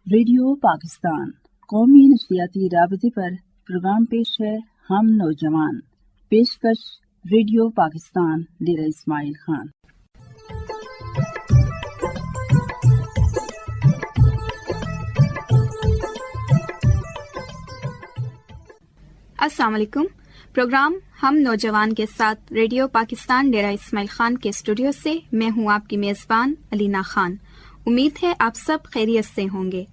Radio Pakistan قومی نشریاتی رابطے پر programme پیش ہے ہم نوجوان. پیشکش ریڈیو پاکستان ڈیرہ اسماعیل خان. السلام علیکم. پروگرام ہم نوجوان کے ساتھ ریڈیو پاکستان ڈیرہ اسماعیل خان کے اسٹوڈیو سے میں ہوں آپ کی میزبان علینا خان. امید ہے آپ سب خیریت سے ہوں گے.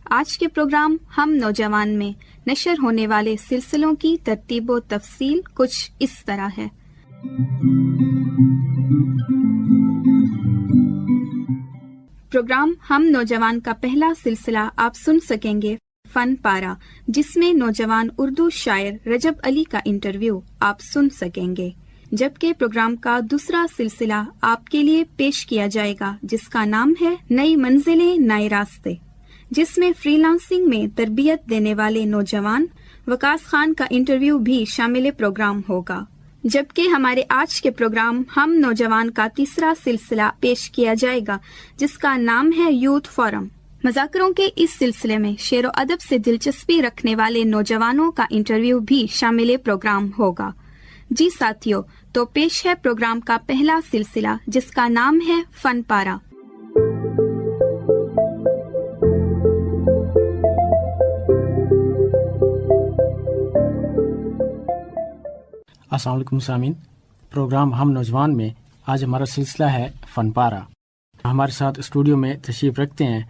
آج کے پروگرام ہم نوجوان میں نشر ہونے والے سلسلوں کی ترتیب و تفصیل کچھ اس طرح ہے. پروگرام ہم نوجوان کا پہلا سلسلہ آپ سن سکیں گے فن پارا، جس میں نوجوان اردو شاعر رجب علی کا انٹرویو آپ سن سکیں گے. جبکہ پروگرام کا دوسرا سلسلہ آپ کے لیے پیش کیا جائے گا جس کا نام ہے نئی منزلیں نئے راستے، جس میں فری لانسنگ میں تربیت دینے والے نوجوان وقاص خان کا انٹرویو بھی شامل پروگرام ہوگا. جبکہ ہمارے آج کے پروگرام ہم نوجوان کا تیسرا سلسلہ پیش کیا جائے گا جس کا نام ہے یوتھ فورم. مذاکروں کے اس سلسلے میں شعر و ادب سے دلچسپی رکھنے والے نوجوانوں کا انٹرویو بھی شامل پروگرام ہوگا. جی ساتھیو، تو پیش ہے پروگرام کا پہلا سلسلہ جس کا نام ہے فن پارا. السلام علیکم سامعین. پروگرام ہم نوجوان میں آج ہمارا سلسلہ ہے فن پارا. ہمارے ساتھ اسٹوڈیو میں تشریف رکھتے ہیں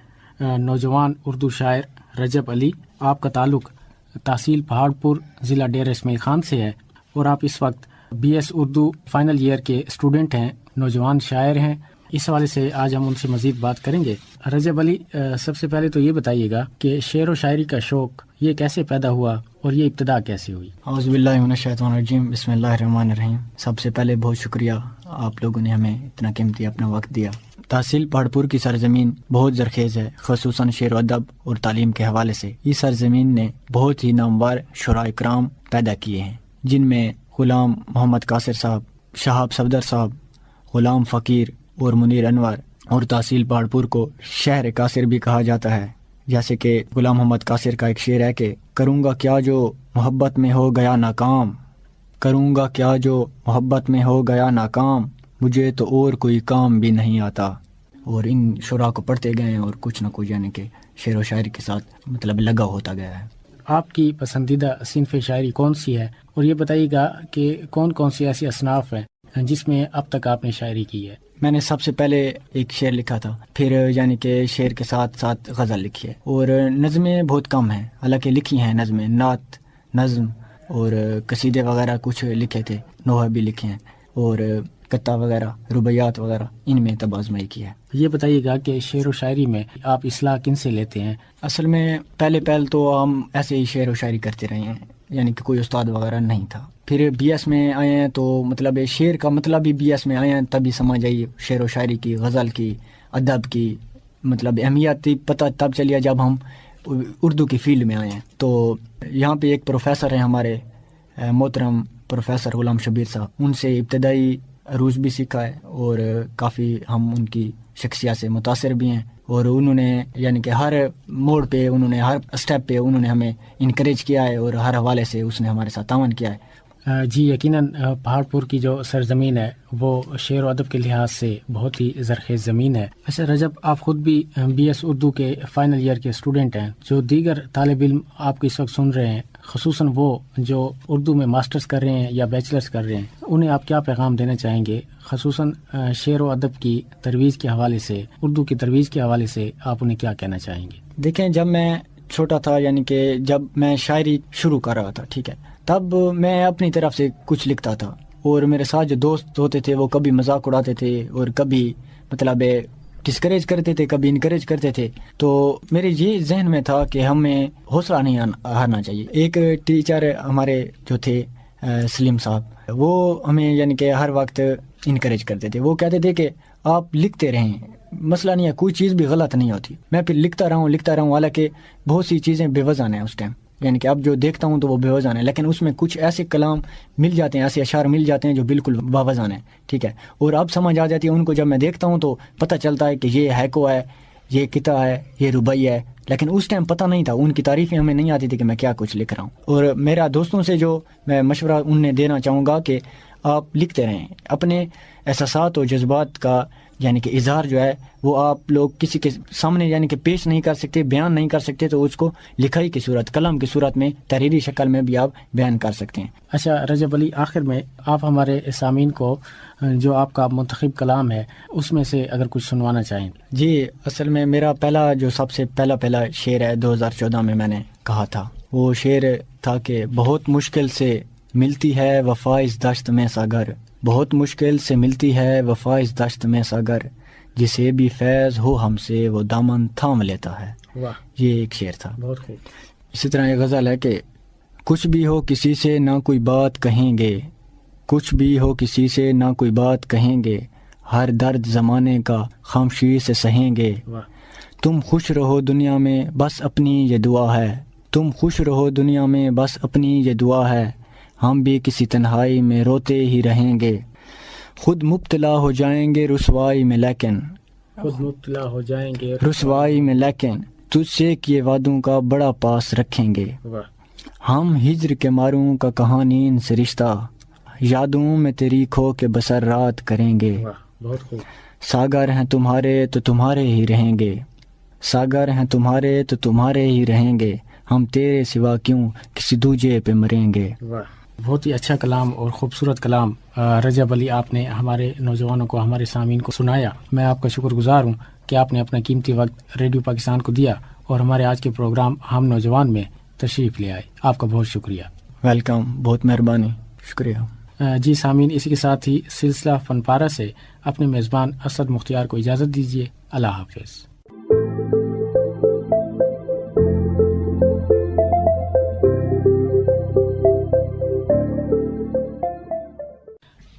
نوجوان اردو شاعر رجب علی. آپ کا تعلق تحصیل پہاڑپور ضلع ڈیرہ اسماعیل خان سے ہے اور آپ اس وقت B S Urdu final year کے اسٹوڈنٹ ہیں، نوجوان شاعر ہیں. اس حوالے سے آج ہم ان سے مزید بات کریں گے. رجب علی، سب سے پہلے تو یہ بتائیے گا کہ شعر و شاعری کا شوق یہ کیسے پیدا ہوا اور یہ ابتدا کیسے ہوئی؟ اعوذ باللہ من الشیطان الرجیم، بسم اللہ الرحمن الرحیم. سب سے پہلے بہت شکریہ آپ لوگوں نے ہمیں اتنا قیمتی اپنا وقت دیا. تحصیل پہاڑپور کی سرزمین بہت زرخیز ہے، خصوصاً شعر و ادب اور تعلیم کے حوالے سے. اس سرزمین نے بہت ہی نامور شعراء کرام پیدا کیے ہیں، جن میں غلام محمد قاصر صاحب، شہاب صفدر صاحب، غلام فقیر اور منیر انور. اور تحصیل پہاڑپور کو شہر قاصر بھی کہا جاتا ہے. جیسے کہ غلام محمد قاصر کا ایک شعر ہے کہ کروں گا کیا جو محبت میں ہو گیا ناکام، کروں گا کیا جو محبت میں ہو گیا ناکام، مجھے تو اور کوئی کام بھی نہیں آتا. اور ان شعراء کو پڑھتے گئے اور کچھ نہ کچھ یعنی کہ شعر و شاعری کے ساتھ مطلب لگا ہوتا گیا ہے. آپ کی پسندیدہ صنف شاعری کون سی ہے؟ اور یہ بتائیے گا کہ کون کون سی ایسی اصناف ہیں جس میں اب تک آپ نے شاعری کی ہے؟ میں نے سب سے پہلے ایک شعر لکھا تھا، پھر یعنی کہ شعر کے ساتھ ساتھ غزل لکھی ہے، اور نظمیں بہت کم ہیں، حالانکہ لکھی ہیں نظمیں، نعت، نظم اور قصیدے وغیرہ کچھ لکھے تھے، نوحہ بھی لکھے ہیں، اور قطع وغیرہ، ربیات وغیرہ، ان میں تب آزمائی کی ہے. یہ بتائیے گا کہ شعر و شاعری میں آپ اصلاح کن سے لیتے ہیں؟ اصل میں پہلے تو ہم ایسے ہی شعر و شاعری کرتے رہے ہیں، یعنی کہ کوئی استاد وغیرہ نہیں تھا. پھر بی ایس میں آئے ہیں تو مطلب شعر کا مطلب بھی بی ایس میں آئے ہیں تبھی سمجھ آئی شعر و شاعری کی، غزل کی، ادب کی مطلب اہمیت پتہ تب چلیا جب ہم اردو کی فیلڈ میں آئے ہیں. تو یہاں پہ ایک پروفیسر ہیں ہمارے محترم پروفیسر غلام شبیر صاحب، ان سے ابتدائی عروج بھی سیکھا ہے اور کافی ہم ان کی شخصیت سے متاثر بھی ہیں. اور انہوں نے یعنی کہ ہر موڑ پہ، انہوں نے ہر اسٹیپ پہ انہوں نے ہمیں انکریج کیا ہے اور ہر حوالے سے اس نے ہمارے ساتھ تعاون کیا ہے. جی یقیناً پہاڑپور کی جو سرزمین ہے وہ شعر و ادب کے لحاظ سے بہت ہی زرخیز زمین ہے. اچھا رجب، آپ خود بھی بی ایس اردو کے فائنل ایئر کے اسٹوڈنٹ ہیں. جو دیگر طالب علم آپ کو اس وقت سن رہے ہیں، خصوصاً وہ جو اردو میں ماسٹرز کر رہے ہیں یا بیچلرز کر رہے ہیں، انہیں آپ کیا پیغام دینا چاہیں گے؟ خصوصاً شعر و ادب کی ترویج کے حوالے سے، اردو کی ترویج کے حوالے سے آپ انہیں کیا کہنا چاہیں گے؟ دیکھیں، جب میں چھوٹا تھا یعنی کہ جب میں شاعری شروع کر رہا تھا، ٹھیک ہے، تب میں اپنی طرف سے کچھ لکھتا تھا، اور میرے ساتھ جو دوست ہوتے تھے وہ کبھی مذاق اڑاتے تھے اور کبھی مطلب ڈسکریج کرتے تھے، کبھی انکریج کرتے تھے. تو میرے یہ ذہن میں تھا کہ ہمیں حوصلہ نہیں ہارنا چاہیے. ایک ٹیچر ہمارے جو تھے سلیم صاحب، وہ ہمیں یعنی کہ ہر وقت انکریج کرتے تھے. وہ کہتے تھے کہ آپ لکھتے رہیں، مسئلہ نہیں ہے، کوئی چیز بھی غلط نہیں ہوتی. میں پھر لکھتا رہا ہوں، حالانکہ بہت سی چیزیں بے وزن ہیں اس ٹائم، یعنی کہ اب جو دیکھتا ہوں تو وہ بے وزن ہے، لیکن اس میں کچھ ایسے کلام مل جاتے ہیں، ایسے اشعار مل جاتے ہیں جو بالکل باوزن ہیں، ٹھیک ہے. اور اب سمجھ آ جاتی ہے ان کو، جب میں دیکھتا ہوں تو پتہ چلتا ہے کہ یہ ہیکو ہے، یہ قطع ہے، یہ ربائی ہے، لیکن اس ٹائم پتہ نہیں تھا, ان کی تعریفیں ہمیں نہیں آتی تھی کہ میں کیا کچھ لکھ رہا ہوں. اور میرا دوستوں سے جو میں مشورہ انہیں دینا چاہوں گا کہ آپ لکھتے رہیں, اپنے احساسات و جذبات کا یعنی کہ اظہار جو ہے وہ آپ لوگ کسی کے سامنے یعنی کہ پیش نہیں کر سکتے, بیان نہیں کر سکتے, تو اس کو لکھائی کی صورت, قلم کی صورت میں, تحریری شکل میں بھی آپ بیان کر سکتے ہیں. اچھا رجب علی, آخر میں آپ ہمارے سامعین کو جو آپ کا منتخب کلام ہے اس میں سے اگر کچھ سنوانا چاہیں. جی, اصل میں میرا پہلا جو سب سے پہلا شعر ہے 2014 میں نے کہا تھا, وہ شعر تھا کہ بہت مشکل سے ملتی ہے وفا اس دشت میں ساگر, بہت مشکل سے ملتی ہے وفا اس دشت میں ساگر, جسے بھی فیض ہو ہم سے وہ دامن تھام لیتا ہے. واہ, یہ ایک شعر تھا. بہت خوب. اسی طرح ایک غزل ہے کہ کچھ بھی ہو کسی سے نہ کوئی بات کہیں گے, کچھ بھی ہو کسی سے نہ کوئی بات کہیں گے, ہر درد زمانے کا خاموشی سے سہیں گے. واہ. تم خوش رہو دنیا میں بس اپنی یہ دعا ہے, تم خوش رہو دنیا میں بس اپنی یہ دعا ہے, ہم بھی کسی تنہائی میں روتے ہی رہیں گے, خود مبتلا ہو جائیں گے رسوائی میں لیکن, خود مبتلا ہو جائیں گے رسوائی میں لیکن, تجھ سے کیے وعدوں کا بڑا پاس رکھیں گے. واہ. ہم ہجر کے ماروں کا کہانی ان سے رشتہ, یادوں میں تیری کھو کے بسر رات کریں گے. واہ, بہت خوب. ساگر ہیں تمہارے تو تمہارے ہی رہیں گے, ساگر ہیں تمہارے تو تمہارے ہی رہیں گے, ہم تیرے سوا کیوں کسی دوجے پہ مریں گے. واہ, بہت ہی اچھا کلام اور خوبصورت کلام رجب علی آپ نے ہمارے نوجوانوں کو, ہمارے سامعین کو سنایا. میں آپ کا شکر گزار ہوں کہ آپ نے اپنا قیمتی وقت ریڈیو پاکستان کو دیا اور ہمارے آج کے پروگرام ہم نوجوان میں تشریف لے آئے. آپ کا بہت شکریہ. ویلکم, بہت مہربانی, شکریہ. جی سامعین, اسی کے ساتھ ہی سلسلہ فن پارہ سے اپنے میزبان اسد مختار کو اجازت دیجیے. اللہ حافظ.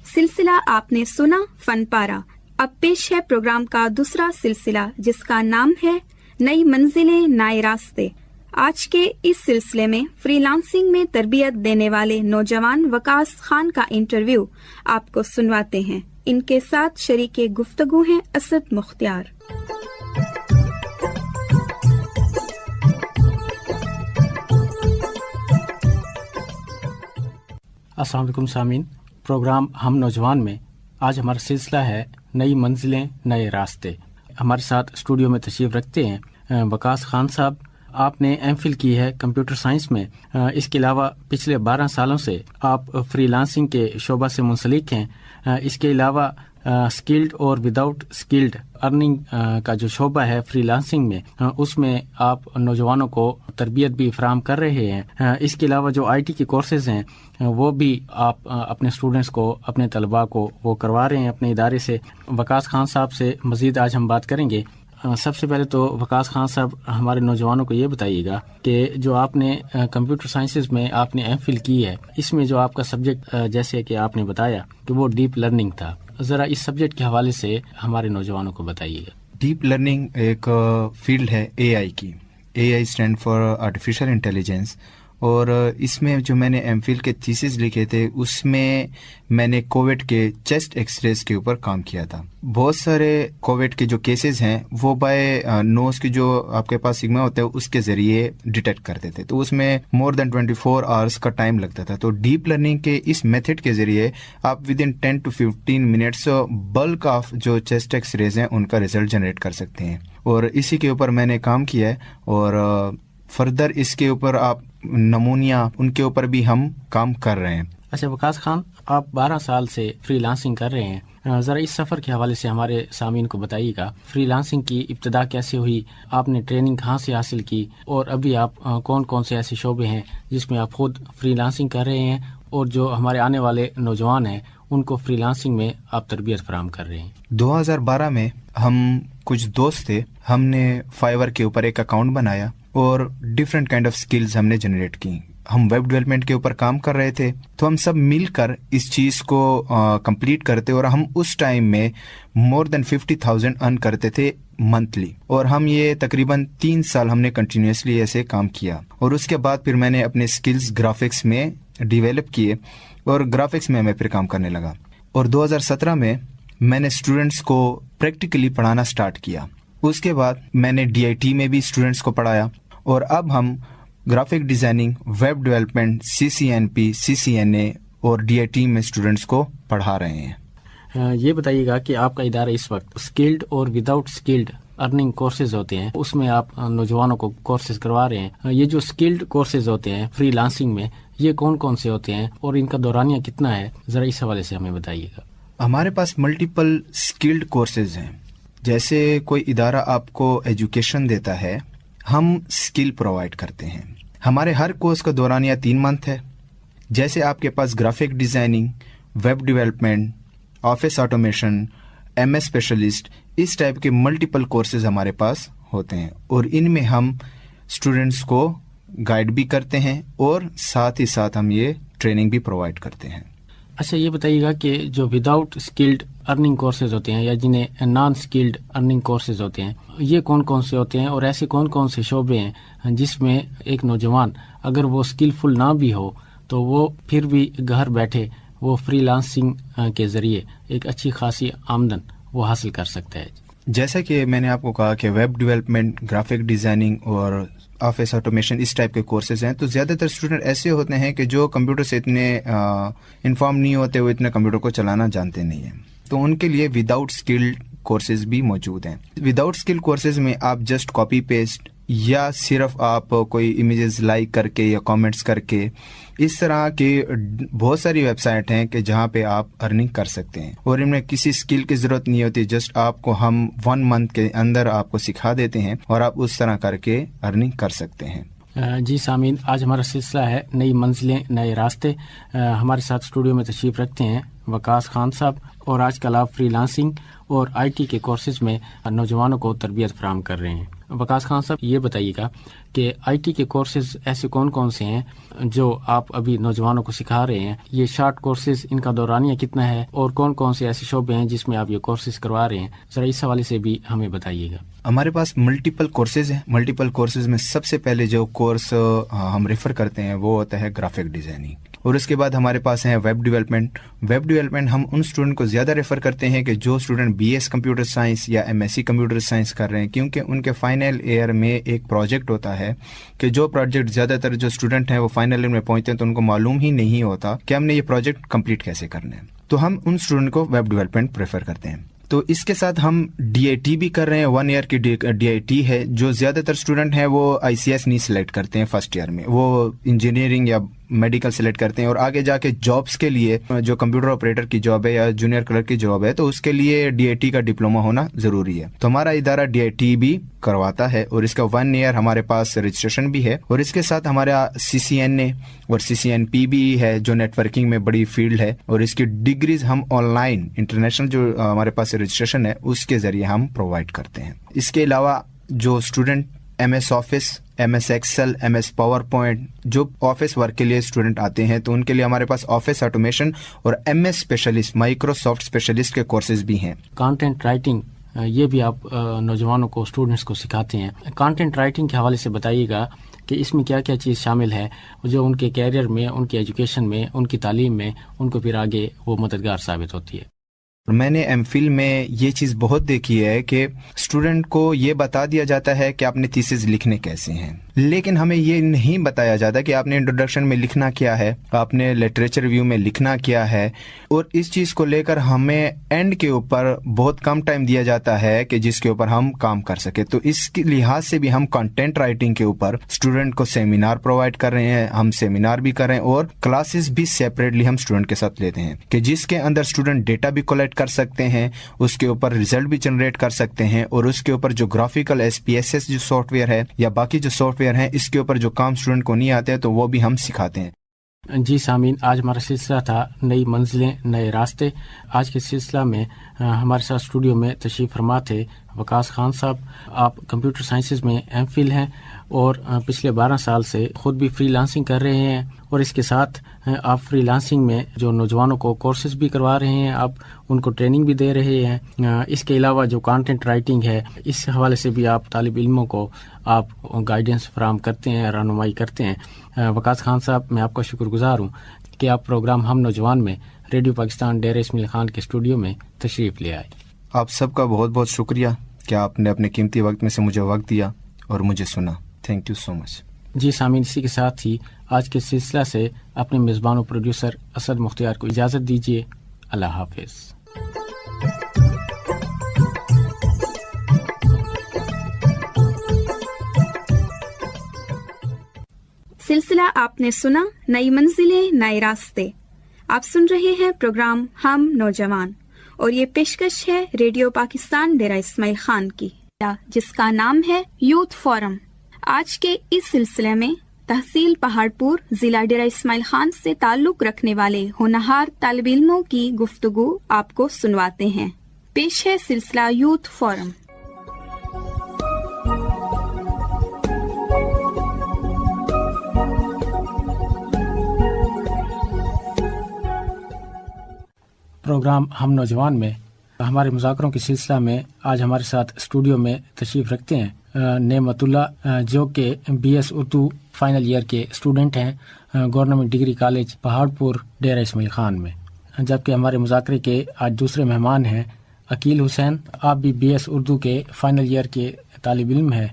سلسلہ آپ نے سنا فن پارہ. اب پیش ہے پروگرام کا دوسرا سلسلہ جس کا نام ہے نئی منزلیں نئے راستے. آج کے اس سلسلے میں فری لانسنگ میں تربیت دینے والے نوجوان وقاص خان کا انٹرویو آپ کو سنواتے ہیں. ان کے ساتھ شریک گفتگو ہیں اسد مختار. السلام علیکم سامعین, پروگرام ہم نوجوان میں آج ہمارا سلسلہ ہے نئی منزلیں نئے راستے. ہمارے ساتھ اسٹوڈیو میں تشریف رکھتے ہیں وقاص خان صاحب. آپ نے ایم فل کی ہے کمپیوٹر سائنس میں. اس کے علاوہ پچھلے 12 سالوں سے آپ فری لانسنگ کے شعبہ سے منسلک ہیں. اس کے علاوہ اسکلڈ اور وداؤٹ اسکلڈ ارننگ کا جو شعبہ ہے فری لانسنگ میں, اس میں آپ نوجوانوں کو تربیت بھی فراہم کر رہے ہیں. اس کے علاوہ جو آئی ٹی کے کورسز ہیں وہ بھی آپ اپنے اسٹوڈنٹس کو, اپنے طلباء کو وہ کروا رہے ہیں اپنے ادارے سے. وقاص خان صاحب سے مزید آج ہم بات کریں گے. سب سے پہلے تو وقاص خان صاحب ہمارے نوجوانوں کو یہ بتائیے گا کہ جو آپ نے کمپیوٹر سائنسز میں آپ نے ایم فل کی ہے, اس میں جو آپ کا سبجیکٹ جیسے کہ آپ نے بتایا کہ وہ ڈیپ لرننگ تھا, ذرا اس سبجیکٹ کے حوالے سے ہمارے نوجوانوں کو بتائیے گا. ڈیپ لرننگ ایک فیلڈ ہے اے آئی کی. A I stand for artificial intelligence. اور اس میں جو میں نے ایم فل کے تھیسس لکھے تھے اس میں میں نے کووڈ کے چیسٹ ایکس ریز کے اوپر کام کیا تھا. بہت سارے کووڈ کے جو کیسز ہیں وہ بائی نوز کی جو آپ کے پاس سگما ہوتا ہے اس کے ذریعے ڈیٹیکٹ کرتے تھے, تو اس میں مور دین 24 آورس کا ٹائم لگتا تھا. تو ڈیپ لرننگ کے اس میتھڈ کے ذریعے آپ with in 10 to 15 minutes bulk of جو چیسٹ ایکس ریز ہیں ان کا ریزلٹ جنریٹ کر سکتے ہیں. اور اسی کے اوپر میں نے کام کیا ہے اور فردر اس کے اوپر آپ نمونیا ان کے اوپر بھی ہم کام کر رہے ہیں. اچھا وقاص خان, آپ 12 سال سے فری لانسنگ کر رہے ہیں, ذرا اس سفر کے حوالے سے ہمارے سامعین کو بتائیے گا. فری لانسنگ کی ابتدا کیسے ہوئی, آپ نے ٹریننگ کہاں سے حاصل کی, اور ابھی آپ کون کون سے ایسے شعبے ہیں جس میں آپ خود فری لانسنگ کر رہے ہیں, اور جو ہمارے آنے والے نوجوان ہیں ان کو فری لانسنگ میں آپ تربیت فراہم کر رہے ہیں. 2012 میں ہم کچھ دوست تھے, ہم نے فائیور کے اوپر ایک اکاؤنٹ بنایا اور ڈفرینٹ کائنڈ آف اسکلز ہم نے جنریٹ کی. ہم ویب ڈیولپمنٹ کے اوپر کام کر رہے تھے, تو ہم سب مل کر اس چیز کو کمپلیٹ کرتے, اور ہم اس ٹائم میں مور دین 50,000 ارن کرتے تھے منتھلی. اور ہم یہ تقریباً 3 سال ہم نے کنٹینیوسلی ایسے کام کیا. اور اس کے بعد پھر میں نے اپنے اسکلز گرافکس میں ڈیولپ کیے اور گرافکس میں پھر کام کرنے لگا. اور 2017 میں نے اسٹوڈنٹس کو پریکٹیکلی پڑھانا سٹارٹ کیا. اس کے بعد میں نے DIT میں بھی اسٹوڈنٹس کو پڑھایا، اور اب ہم graphic designing, web development, CCNP، CCNA اور DIT میں اسٹوڈنٹس کو پڑھا رہے ہیں۔ یہ بتائیے گا کہ آپ کا ادارہ اس وقت اسکلڈ اور وداؤٹ اسکلڈ ارننگ کورسز ہوتے ہیں، اس میں آپ نوجوانوں کو کورسز کروا رہے ہیں۔ یہ جو اسکلڈ کورسز ہوتے ہیں فری لانسنگ میں، یہ کون کون سے ہوتے ہیں اور ان کا دورانیہ کتنا ہے، ذرا اس حوالے سے ہمیں بتائیے گا۔ ہمارے پاس ملٹیپل اسکلڈ کورسز ہیں۔ جیسے کوئی ادارہ آپ کو ایجوکیشن دیتا ہے، ہم اسکل پرووائڈ کرتے ہیں۔ ہمارے ہر کورس کا دورانیہ 3 منتھ ہے۔ جیسے آپ کے پاس graphic designing, web development, office automation, MS specialist, اس ٹائپ کے ملٹیپل کورسز ہمارے پاس ہوتے ہیں، اور ان میں ہم اسٹوڈنٹس کو گائیڈ بھی کرتے ہیں اور ساتھ ہی ساتھ ہم یہ ٹریننگ بھی پرووائڈ کرتے ہیں۔ اچھا، یہ بتائیے گا کہ جو وداؤٹ اسکلڈ ارننگ کورسز ہوتے ہیں یا جنہیں نان اسکلڈ ارننگ کورسز ہوتے ہیں، یہ کون کون سے ہوتے ہیں اور ایسے کون کون سے شعبے ہیں جس میں ایک نوجوان اگر وہ اسکلفل نہ بھی ہو تو وہ پھر بھی گھر بیٹھے وہ فری لانسنگ کے ذریعے ایک اچھی خاصی آمدن وہ حاصل کر سکتا ہے؟ جیسا کہ میں نے آپ کو کہا کہ ویب ڈیولپمنٹ، گرافک ڈیزائننگ اور آفس آٹومیشن اس ٹائپ کے کورسز ہیں، تو زیادہ تر اسٹوڈنٹ ایسے ہوتے ہیں کہ جو کمپیوٹر سے اتنے انفارم نہیں ہوتے، وہ اتنے کمپیوٹر کو چلانا جانتے نہیں ہیں، تو ان کے لیے وداؤٹ اسکل کورسز بھی موجود ہیں۔ وداؤٹ اسکل کورسز میں آپ جسٹ کاپی پیسٹ یا صرف آپ کوئی امیجز لائک کر کے یا کامنٹس کر کے، اس طرح کی بہت ساری ویب سائٹ ہیں کہ جہاں پہ آپ ارننگ کر سکتے ہیں، اور ان میں کسی اسکل کی ضرورت نہیں ہوتی، جسٹ آپ کو ہم 1 منتھ کے اندر آپ کو سکھا دیتے ہیں اور آپ اس طرح کر کے ارننگ کر سکتے ہیں۔ جی سامعین، آج ہمارا سلسلہ ہے نئی منزلیں نئے راستے۔ ہمارے ساتھ اسٹوڈیو میں تشریف رکھتے ہیں وقاص خان صاحب، اور آج کل آپ فری لانسنگ اور IT کے کورسز میں نوجوانوں کو تربیت فراہم کر رہے ہیں۔ وقاص خان صاحب، یہ بتائیے گا کہ IT کے کورسز ایسے کون کون سے ہیں جو آپ ابھی نوجوانوں کو سکھا رہے ہیں؟ یہ شارٹ کورسز، ان کا دورانیہ کتنا ہے اور کون کون سے ایسے شعبے ہیں جس میں آپ یہ کورسز کروا رہے ہیں؟ ذرا اس حوالے سے بھی ہمیں بتائیے گا۔ ہمارے پاس ملٹیپل کورسز ہیں۔ ملٹیپل کورسز میں سب سے پہلے جو کورس ہم ریفر کرتے ہیں وہ ہوتا ہے گرافک ڈیزائننگ، اور اس کے بعد ہمارے پاس ہیں ویب ڈیولپمنٹ۔ ویب ڈیولپمنٹ ہم ان اسٹوڈنٹ کو زیادہ ریفر کرتے ہیں کہ جو اسٹوڈنٹ BS کمپیوٹر سائنس یا MSc کمپیوٹر سائنس کر رہے ہیں، کیونکہ ان کے فائنل ایئر میں ایک پروجیکٹ ہوتا ہے کہ جو پروجیکٹ زیادہ تر جو اسٹوڈنٹ ہیں وہ فائنل ایئر میں پہنچتے ہیں تو ان کو معلوم ہی نہیں ہوتا کہ ہم نے یہ پروجیکٹ کمپلیٹ کیسے کرنا ہے، تو ہم ان اسٹوڈنٹ کو ویب ڈیولپمنٹ پریفر کرتے ہیں۔ تو اس کے ساتھ ہم DIT بھی کر رہے ہیں، 1 ایئر کی DIT ہے۔ جو زیادہ تر اسٹوڈنٹ ہیں وہ ICS نہیں سلیکٹ کرتے ہیں فرسٹ ایئر میں، وہ انجینئرنگ یا میڈیکل سلیکٹ کرتے ہیں، اور آگے جا کے جابس کے لیے جو کمپیوٹر آپریٹر کی جاب ہے یا جونیئر کلرک کی جاب ہے تو اس کے لیے DIT کا ڈپلوما ہونا ضروری ہے۔ تو ہمارا ادارہ DIT بھی کرواتا ہے، اور اس کا 1 ایئر ہمارے پاس رجسٹریشن بھی ہے، اور اس کے ساتھ ہمارا CCNA اور CCNP بھی ہے جو نیٹ ورکنگ میں بڑی فیلڈ ہے، اور اس کی ڈگریز ہم آن لائن انٹرنیشنل جو ہمارے پاس رجسٹریشن ہے اس کے ذریعے ہم پرووائڈ کرتے ہیں۔ اس کے علاوہ جو student MS office, MS excel, MS PowerPoint, جو آفس ورک کے لیے اسٹوڈنٹ آتے ہیں تو ان کے لیے ہمارے پاس آفس آٹومیشن اور MS اسپیشلسٹ، مائکروسافٹ اسپیشلسٹ کے کورسز بھی ہیں۔ کانٹینٹ رائٹنگ، یہ بھی آپ نوجوانوں کو، اسٹوڈنٹس کو سکھاتے ہیں۔ کانٹینٹ رائٹنگ کے حوالے سے بتائیے گا کہ اس میں کیا کیا چیز شامل ہے جو ان کے کیریئر میں، ان کی ایجوکیشن میں، ان کی تعلیم میں ان کو پھر آگے وہ مددگار ثابت ہوتی ہے۔ میں نے MPhil میں یہ چیز بہت دیکھی ہے کہ اسٹوڈنٹ کو یہ بتا دیا جاتا ہے کہ آپ نے تھیسس لکھنے کیسے ہیں، لیکن ہمیں یہ نہیں بتایا جاتا کہ آپ نے انٹروڈکشن میں لکھنا کیا ہے، آپ نے لٹریچر ریویو میں لکھنا کیا ہے، اور اس چیز کو لے کر ہمیں اینڈ کے اوپر بہت کم ٹائم دیا جاتا ہے کہ جس کے اوپر ہم کام کر سکے۔ تو اس کے لحاظ سے بھی ہم کنٹینٹ رائٹنگ کے اوپر اسٹوڈنٹ کو سیمینار پرووائڈ کر رہے ہیں، ہم سیمینار بھی کر رہے ہیں، اور کلاسز بھی سیپریٹلی ہم اسٹوڈنٹ کے ساتھ لیتے ہیں کہ جس کے اندر اسٹوڈنٹ ڈیٹا بھی کلیکٹ کر سکتے ہیں، اس کے اوپر ریزلٹ بھی جنریٹ کر سکتے ہیں، اور اس کے اوپر جو گرافیکل SPSS جو سافٹ ویئر ہے یا باقی جو سافٹ ویئر ہیں اس کے اوپر جو کام اسٹوڈنٹ کو نہیں آتے تو وہ بھی ہم سکھاتے ہیں۔ جی سامعین، آج ہمارا سلسلہ تھا نئی منزلیں نئے راستے۔ آج کے سلسلہ میں ہمارے ساتھ اسٹوڈیو میں تشریف فرما تھے وقاص خان صاحب۔ آپ کمپیوٹر سائنسز میں MPhil ہیں اور پچھلے 12 سال سے خود بھی فری لانسنگ کر رہے ہیں، اور اس کے ساتھ آپ فری لانسنگ میں جو نوجوانوں کو کورسز بھی کروا رہے ہیں، آپ ان کو ٹریننگ بھی دے رہے ہیں۔ اس کے علاوہ جو کانٹینٹ رائٹنگ ہے اس حوالے سے بھی آپ طالب علموں کو آپ گائیڈنس فراہم کرتے ہیں، رہنمائی کرتے ہیں۔ وقاص خان صاحب، میں آپ کا شکر گزار ہوں کہ آپ پروگرام ہم نوجوان میں ریڈیو پاکستان ڈیرہ اسماعیل خان کے اسٹوڈیو میں تشریف لے آئے۔ آپ سب کا بہت بہت شکریہ کہ کہ آپ نے اپنے قیمتی وقت میں سے مجھے وقت دیا اور مجھے سنا. تھینک یو سو مچ. جی سامعین، اسی کے ساتھ ہی آج کے سلسلہ سے اپنے میزبان و پروڈیوسر اسد مختار کو اجازت دیجیے. اللہ حافظ. سلسلہ آپ نے سنا نئی منزلیں نئے راستے. آپ سن رہے ہیں پروگرام ہم نوجوان، اور یہ پیشکش ہے ریڈیو پاکستان ڈیرہ اسماعیل خان کی، جس کا نام ہے یوتھ فورم. آج کے اس سلسلے میں تحصیل پہاڑ پور، ضلع ڈیرہ اسماعیل خان سے تعلق رکھنے والے ہونہار طالب علموں کی گفتگو آپ کو سنواتے ہیں. پیش ہے سلسلہ یوتھ فورم. پروگرام ہم نوجوان میں ہمارے مذاکروں کے سلسلہ میں آج ہمارے ساتھ اسٹوڈیو میں تشریف رکھتے ہیں نعمت اللہ، جو کہ B S Urdu final year کے اسٹوڈنٹ ہیں government degree college Paharpur Dera Ismail Khan میں. جبکہ ہمارے مذاکرے کے آج دوسرے مہمان ہیں عقیل حسین. آپ بھی بی ایس اردو کے فائنل ایئر کے طالب علم ہیں.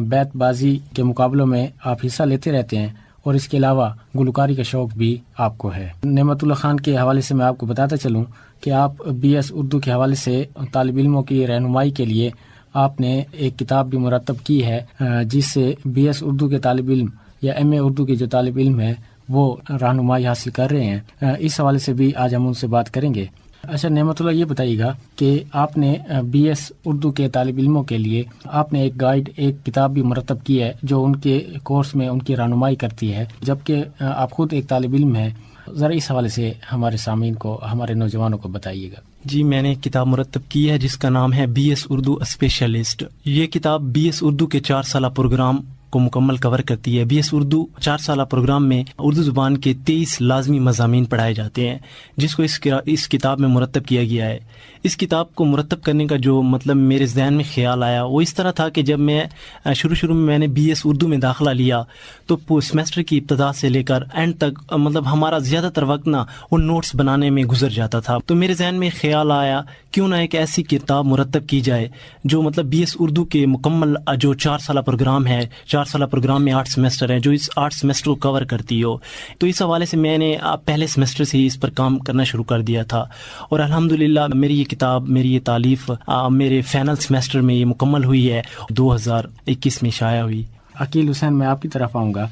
بیت بازی کے مقابلوں میں آپ حصہ لیتے رہتے ہیں اور اس کے علاوہ گلوکاری کا شوق بھی آپ کو ہے. نعمت اللہ خان کے حوالے سے میں آپ کو بتاتا چلوں کہ آپ بی ایس اردو کے حوالے سے طالب علموں کی رہنمائی کے لیے آپ نے ایک کتاب بھی مرتب کی ہے، جس سے بی ایس اردو کے طالب علم یا ایم اے اردو کے جو طالب علم ہیں وہ رہنمائی حاصل کر رہے ہیں. اس حوالے سے بھی آج ہم ان سے بات کریں گے. اچھا نعمت اللہ، یہ بتائیے گا کہ آپ نے بی ایس اردو کے طالب علموں کے لیے آپ نے ایک گائیڈ، ایک کتاب بھی مرتب کی ہے جو ان کے کورس میں ان کی رہنمائی کرتی ہے، جبکہ آپ خود ایک طالب علم ہیں. ذرا اس حوالے سے ہمارے سامعین کو، ہمارے نوجوانوں کو بتائیے گا. جی، میں نے ایک کتاب مرتب کی ہے جس کا نام ہے بی ایس اردو اسپیشلسٹ. یہ کتاب بی ایس اردو کے 4 سالہ پروگرام کو مکمل کور کرتی ہے. بی ایس اردو 4 سالہ پروگرام میں اردو زبان کے 23 لازمی مضامین پڑھائے جاتے ہیں، جس کو اس کتاب میں مرتب کیا گیا ہے. اس کتاب کو مرتب کرنے کا جو میرے ذہن میں خیال آیا وہ اس طرح تھا کہ جب میں شروع میں نے بی ایس اردو میں داخلہ لیا تو سیمسٹر کی ابتدا سے لے کر اینڈ تک ہمارا زیادہ تر وقت وہ نوٹس بنانے میں گزر جاتا تھا. تو میرے ذہن میں خیال آیا کیوں نہ ایک ایسی کتاب مرتب کی جائے جو بی ایس اردو کے مکمل جو 4 سالہ پروگرام ہے، 4 سالہ پروگرام میں 8 سیمسٹر ہیں، جو اس 8 سیمسٹر کو کور کرتی ہو. تو اس حوالے سے میں نے پہلے سیمسٹر سے ہی اس پر کام کرنا شروع کر دیا تھا، اور الحمدللہ میری یہ کتاب، میری یہ تالیف میرے فائنل سیمسٹر میں یہ مکمل ہوئی ہے، 2021 میں شائع ہوئی. عقیل حسین، میں آپ کی طرف آؤں گا.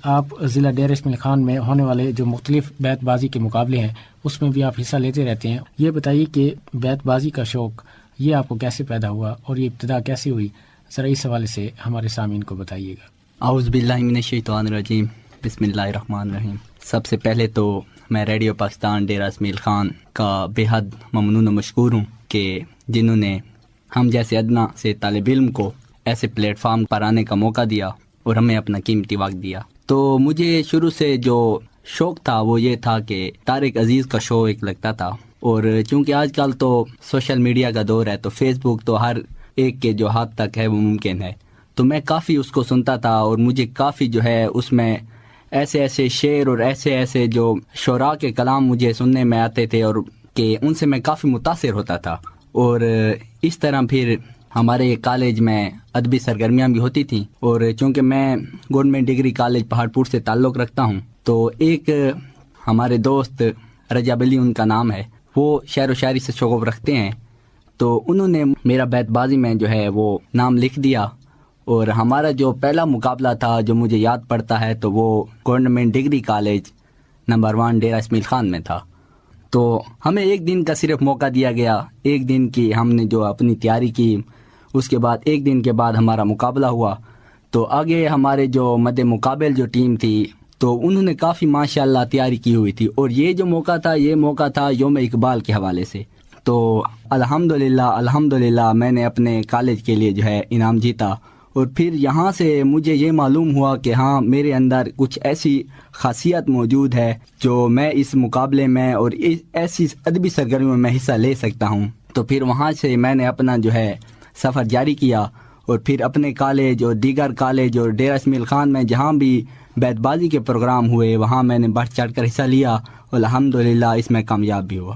آپ ضلع ڈیرہ اسماعیل خان میں ہونے والے جو مختلف بیت بازی کے مقابلے ہیں اس میں بھی آپ حصہ لیتے رہتے ہیں. یہ بتائیے کہ بیت بازی کا شوق یہ آپ کو کیسے پیدا ہوا اور یہ ابتدا کیسی ہوئی؟ ذرا اس حوالے سے ہمارے سامعین کو بتائیے گا. اعوذ باللہ من الشیطان الرجیم، بسم اللہ الرحمن الرحیم. سب سے پہلے تو میں ریڈیو پاکستان ڈیرہ اسماعیل خان کا بے حد ممنون و مشکور ہوں کہ جنہوں نے ہم جیسے ادنا سے طالب علم کو ایسے پلیٹ فارم پر آنے کا موقع دیا اور ہمیں اپنا قیمتی وقت دیا. تو مجھے شروع سے جو شوق تھا وہ یہ تھا کہ طارق عزیز کا شو ایک لگتا تھا، اور چونکہ آج کل تو سوشل میڈیا کا دور ہے تو فیس بک تو ہر ایک کے جو ہاتھ تک ہے وہ ممکن ہے. تو میں کافی اس کو سنتا تھا اور مجھے کافی جو ہے اس میں ایسے ایسے شعر اور ایسے ایسے جو شعراء کے کلام مجھے سننے میں آتے تھے اور کہ ان سے میں کافی متاثر ہوتا تھا. اور اس طرح پھر ہمارے کالج میں ادبی سرگرمیاں بھی ہوتی تھیں، اور چونکہ میں گورنمنٹ ڈگری کالج پہاڑ پور سے تعلق رکھتا ہوں تو ایک ہمارے دوست رجب علی ان کا نام ہے، وہ شعر و شاعری سے شغف رکھتے ہیں، تو انہوں نے میرا بیت بازی میں جو ہے وہ نام لکھ دیا. اور ہمارا جو پہلا مقابلہ تھا جو مجھے یاد پڑتا ہے تو وہ government degree college number 1 Dera Ismail Khan میں تھا. تو ہمیں ایک دن کا صرف موقع دیا گیا، ایک دن کی ہم نے جو اپنی تیاری کی، اس کے بعد ایک دن کے بعد ہمارا مقابلہ ہوا. تو آگے ہمارے جو مد مقابل جو ٹیم تھی تو انہوں نے کافی ماشاءاللہ تیاری کی ہوئی تھی، اور یہ جو موقع تھا یوم اقبال کے حوالے سے. تو الحمدللہ میں نے اپنے کالج کے لیے جو ہے انعام جیتا. اور پھر یہاں سے مجھے یہ معلوم ہوا کہ ہاں میرے اندر کچھ ایسی خاصیت موجود ہے جو میں اس مقابلے میں اور ایسی ادبی سرگرمیوں میں حصہ لے سکتا ہوں. تو پھر وہاں سے میں نے اپنا جو ہے سفر جاری کیا، اور پھر اپنے کالج اور دیگر کالج اور ڈیرہ اسماعیل خان میں جہاں بھی بیت بازی کے پروگرام ہوئے وہاں میں نے بڑھ چڑھ کر حصہ لیا، اور الحمدللہ اس میں کامیاب بھی ہوا.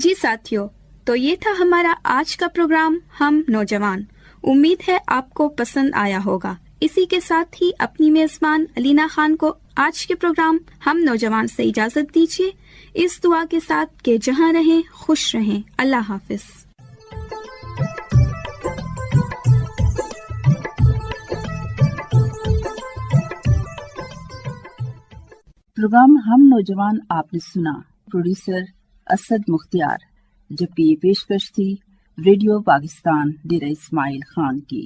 جی ساتھیوں، تو یہ تھا ہمارا آج کا پروگرام ہم نوجوان. امید ہے آپ کو پسند آیا ہوگا. اسی کے ساتھ ہی اپنی میزبان علینا خان کو آج کے پروگرام ہم نوجوان سے اجازت دیجیے، اس دعا کے ساتھ کہ جہاں رہیں خوش رہیں. اللہ حافظ. پروگرام ہم نوجوان آپ نے سنا. پروڈیوسر اسد مختار، جبکہ یہ پیشکش تھی ریڈیو پاکستان ڈیرہ اسماعیل خان کی.